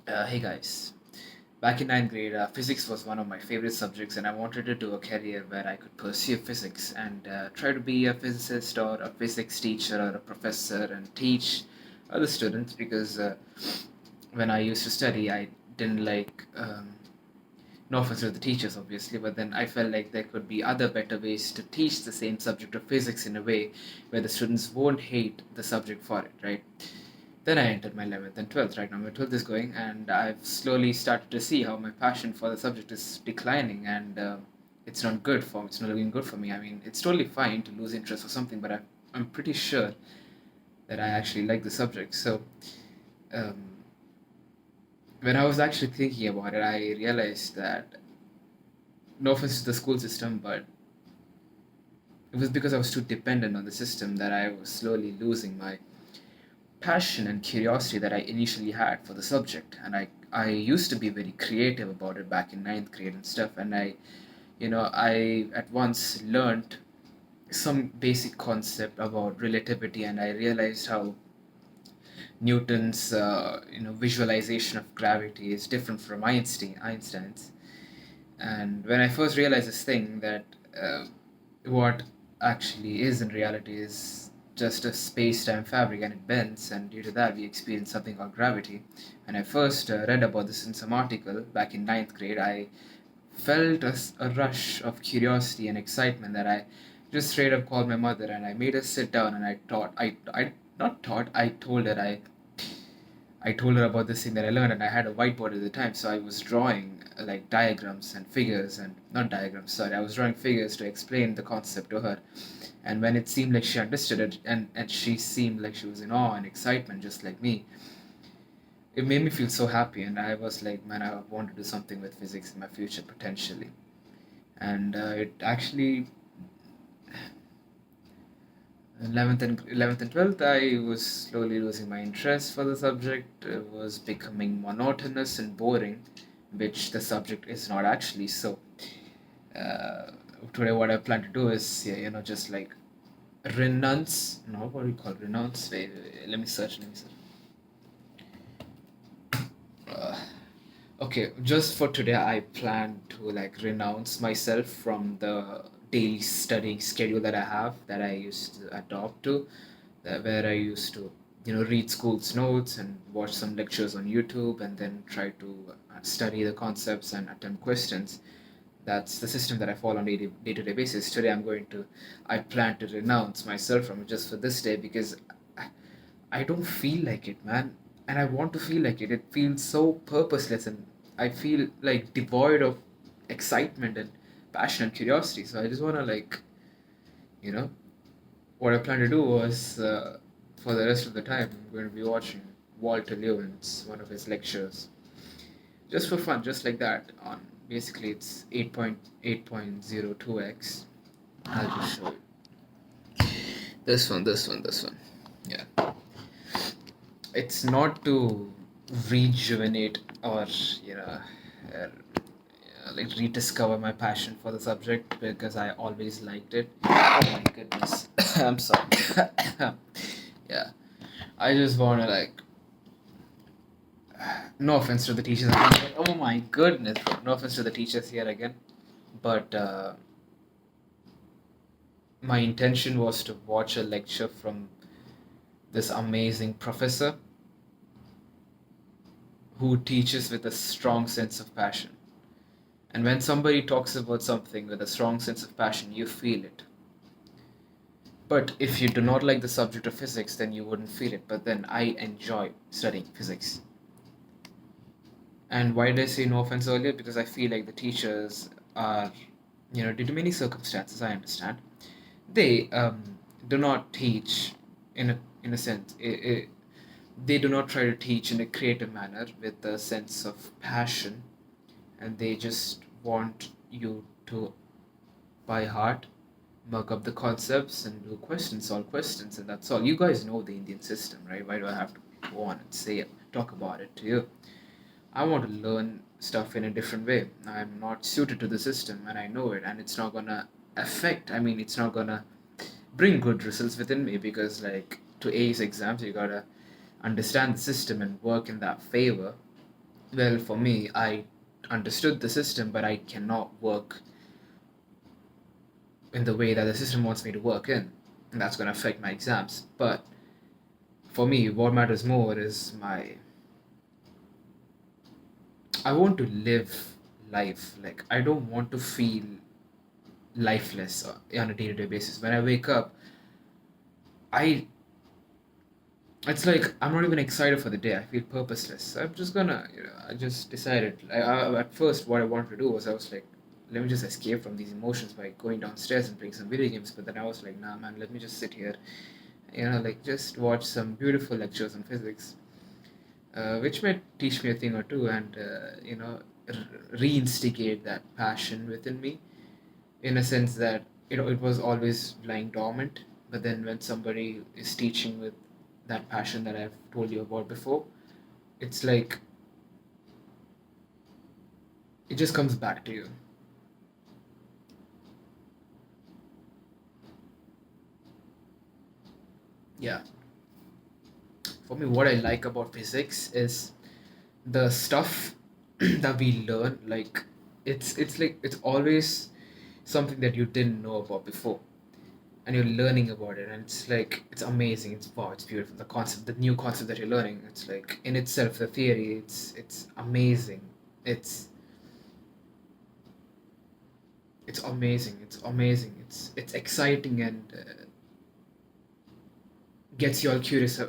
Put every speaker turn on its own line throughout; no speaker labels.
Hey guys, back in ninth grade, physics was one of my favorite subjects, and I wanted to do a career where I could pursue physics and try to be a physicist or a physics teacher or a professor and teach other students because when I used to study, I didn't like. No offense to the teachers, obviously, but then I felt like there could be other better ways to teach the same subject of physics in a way where the students won't hate the subject for it, right? Then I entered my 11th and 12th. Right now, my 12th is going, and I've slowly started to see how my passion for the subject is declining, and it's not good for me. It's not looking good for me. I mean, it's totally fine to lose interest or something, but I'm pretty sure that I actually like the subject. So, um, when I was actually thinking about it, I realized that no offense to the school system, but it was because I was too dependent on the system that I was slowly losing my passion and curiosity that I initially had for the subject. And I used to be very creative about it back in ninth grade and stuff. And I at once learned some basic concept about relativity, and I realized how Newton's visualization of gravity is different from Einstein's. And when I first realized this thing that what actually is in reality is just a space-time fabric and it bends, and due to that we experience something called gravity. When I first read about this in some article back in ninth grade, I felt a rush of curiosity and excitement that I just straight up called my mother and I made her sit down, and I not taught, I told her about this thing that I learned, and I had a whiteboard at the time, so I was drawing like diagrams and figures, and not diagrams, sorry, I was drawing figures to explain the concept to her. And when it seemed like she understood it, and she seemed like she was in awe and excitement, just like me, it made me feel so happy. And I was like, man, I want to do something with physics in my future potentially. And it actually 11th and 12th, I was slowly losing my interest for the subject. It was becoming monotonous and boring, which the subject is not actually. So, uh, today, what I plan to do is, yeah, just like renounce. No, what do you call renounce? Wait, let me search. Let me search. Uh, okay, just for today, I plan to like renounce myself from the daily studying schedule that I have, that I used to adopt to, where I used to, read school's notes and watch some lectures on YouTube and then try to study the concepts and attempt questions. That's the system that I follow on a day-to-day basis. Today, I plan to renounce myself from it just for this day because I don't feel like it, man. And I want to feel like it. It feels so purposeless, and I feel like devoid of excitement and passion and curiosity. So I just want to, like, you know, what I plan to do was for the rest of the time, I'm going to be watching Walter Lewin's one of his lectures just for fun, just like that. On basically, it's 8.8.02x. I'll just show you this one. Yeah, it's not to rejuvenate or you know like rediscover my passion for the subject because I always liked it. Oh my goodness, I'm sorry. Yeah, I just want to like, no offense to the teachers again, but oh my goodness, bro. No offense to the teachers here again, but my intention was to watch a lecture from this amazing professor who teaches with a strong sense of passion. And when somebody talks about something with a strong sense of passion, you feel it. But if you do not like the subject of physics, then you wouldn't feel it. But then I enjoy studying physics. And why did I say no offense earlier? Because I feel like the teachers are, due to many circumstances, I understand, they do not teach in a sense. They do not try to teach in a creative manner with a sense of passion, and they just want you to by heart mug up the concepts and do questions, solve questions, and that's all. You guys know the Indian system, right? Why do I have to go on and say it, talk about it to you? I want to learn stuff in a different way. I'm not suited to the system, and I know it, and it's not gonna it's not gonna bring good results within me because, like, to ace exams, you gotta understand the system and work in that favor. Well, for me, I understood the system, but I cannot work in the way that the system wants me to work in, and that's going to affect my exams. But for me, what matters more is my I want to live life. Like, I don't want to feel lifeless on a day-to-day basis. When I wake up, I it's like I'm not even excited for the day. I feel purposeless. I'm just gonna, I just decided. At first, what I wanted to do was I was like, let me just escape from these emotions by going downstairs and playing some video games. But then I was like, nah, man, let me just sit here, like just watch some beautiful lectures on physics, which might teach me a thing or two, and reinstigate that passion within me, in a sense that it was always lying dormant, but then when somebody is teaching with that passion that I've told you about before, it's like it just comes back to you. Yeah, for me, what I like about physics is the stuff that we learn. Like, it's like it's always something that you didn't know about before, and you're learning about it, and it's like it's amazing. It's wow, it's beautiful. The concept, the new concept that you're learning, it's like in itself the theory, it's amazing. It's it's amazing. It's amazing. It's exciting, and gets you all curious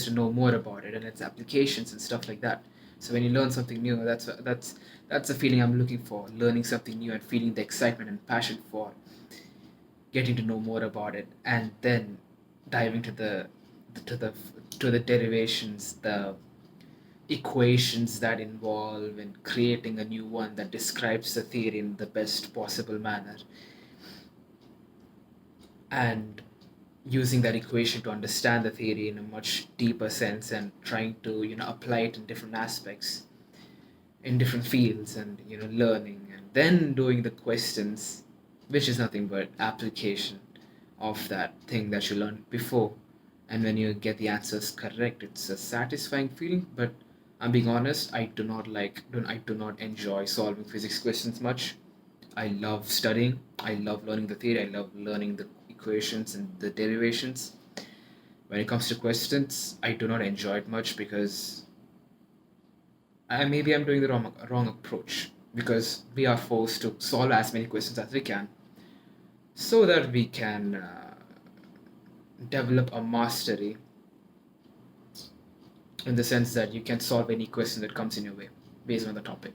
to know more about it and its applications and stuff like that. So when you learn something new, that's a feeling I'm looking for. Learning something new and feeling the excitement and passion for getting to know more about it, and then diving to the to the derivations, the equations that involve in creating a new one that describes the theory in the best possible manner, and using that equation to understand the theory in a much deeper sense, and trying to apply it in different aspects, in different fields, and learning, and then doing the questions, which is nothing but application of that thing that you learned before. And when you get the answers correct, it's a satisfying feeling. But I'm being honest, I do not enjoy solving physics questions much. I love studying, I love learning the theory, I love learning the equations and the derivations. When it comes to questions, I do not enjoy it much, because maybe I'm doing the wrong approach, because we are forced to solve as many questions as we can, so that we can develop a mastery, in the sense that you can solve any question that comes in your way based on the topic.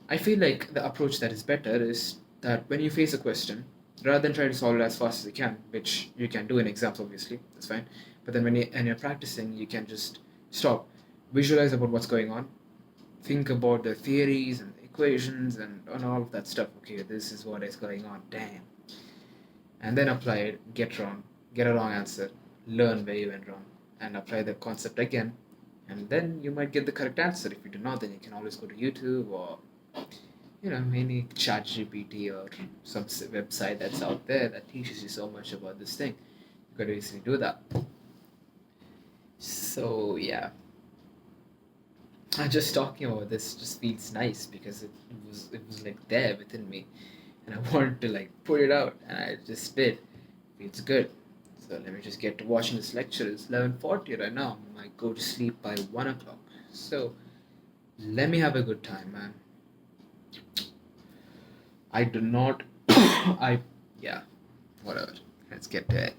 I feel like the approach that is better is that when you face a question, rather than try to solve it as fast as you can, which you can do in exams, obviously, that's fine. But then when you're practicing, you can just stop, visualize about what's going on, think about the theories and the equations and all of that stuff. Okay, this is what is going on. Damn. And then apply it, get a wrong answer, learn where you went wrong, and apply the concept again. And then you might get the correct answer. If you do not, then you can always go to YouTube, or any chat GPT, or some website that's out there that teaches you so much about this thing. You could easily do that. So yeah, just talking about this just feels nice, because it was like there within me, and I wanted to like put it out, and I just did. Feels good. So let me just get to watching this lecture. It's 11:40 right now. I might go to sleep by 1 o'clock. So let me have a good time, man. I do not. I Yeah. Whatever. Let's get to it.